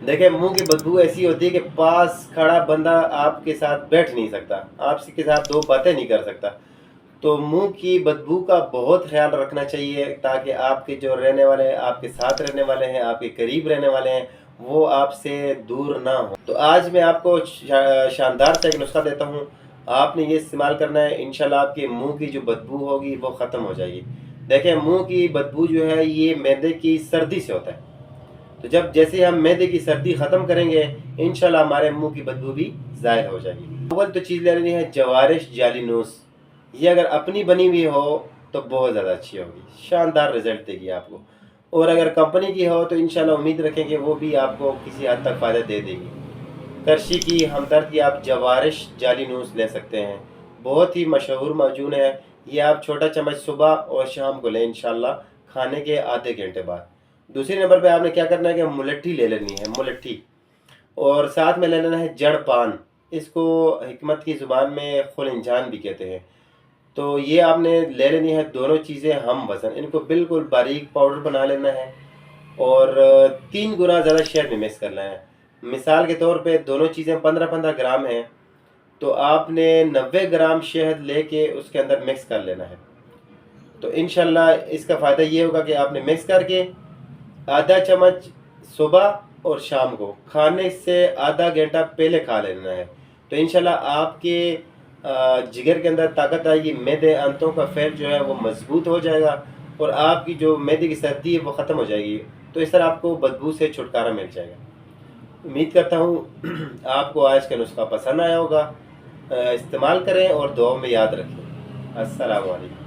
دیکھیں منہ کی بدبو ایسی ہوتی ہے کہ پاس کھڑا بندہ آپ کے ساتھ بیٹھ نہیں سکتا، آپ کے ساتھ دو باتیں نہیں کر سکتا۔ تو منہ کی بدبو کا بہت خیال رکھنا چاہیے تاکہ آپ کے جو رہنے والے ہیں، آپ کے ساتھ رہنے والے ہیں، آپ کے قریب رہنے والے ہیں، وہ آپ سے دور نہ ہوں۔ تو آج میں آپ کو شاندار سے ایک نسخہ دیتا ہوں، آپ نے یہ استعمال کرنا ہے، انشاءاللہ آپ کے منہ کی جو بدبو ہوگی وہ ختم ہو جائے گی۔ دیکھیں منہ کی بدبو جو ہے یہ معدے کی سردی سے ہوتا ہے، تو جب جیسے ہم معدے کی سردی ختم کریں گے انشاءاللہ ہمارے منہ کی بدبو بھی ظاہر ہو جائے گی۔ اول تو چیز لے لینی ہے جوارش جعلی نوس، یہ اگر اپنی بنی ہوئی ہو تو بہت زیادہ اچھی ہوگی، شاندار رزلٹ دے گی آپ کو، اور اگر کمپنی کی ہو تو انشاءاللہ امید رکھیں کہ وہ بھی آپ کو کسی حد تک فائدہ دے دے گی۔ کرشی کی، ہمدرد کی آپ جوارش جعلی نوس لے سکتے ہیں، بہت ہی مشہور معجون ہے یہ، آپ چھوٹا چمچ صبح اور شام کو لیں انشاءاللہ کھانے کے آدھے گھنٹے بعد۔ دوسری نمبر پہ آپ نے کیا کرنا ہے کہ ملٹھی لے لینی ہے، ملٹھی، اور ساتھ میں لے لینا ہے جڑ پان، اس کو حکمت کی زبان میں خلنجان بھی کہتے ہیں۔ تو یہ آپ نے لے لینی ہے دونوں چیزیں ہم وزن، ان کو بالکل باریک پاؤڈر بنا لینا ہے، اور 3 گنا زیادہ شہد میں مکس کر لینا ہے۔ مثال کے طور پہ دونوں چیزیں 15-15 گرام ہیں، تو آپ نے 90 گرام شہد لے کے اس کے اندر مکس کر لینا ہے۔ تو انشاءاللہ اس کا فائدہ یہ ہوگا کہ آپ نے مکس کر کے آدھا چمچ صبح اور شام کو کھانے سے آدھا گھنٹہ پہلے کھا لینا ہے، تو انشاءاللہ آپ کے جگر کے اندر طاقت آئے گی، معدے انتوں کا فیل جو ہے وہ مضبوط ہو جائے گا، اور آپ کی جو معدے کی سردی ہے وہ ختم ہو جائے گی، تو اس طرح آپ کو بدبو سے چھٹکارا مل جائے گا۔ امید کرتا ہوں آپ کو آج کا نسخہ پسند آیا ہوگا، استعمال کریں اور دعاؤں میں یاد رکھیں۔ السلام علیکم۔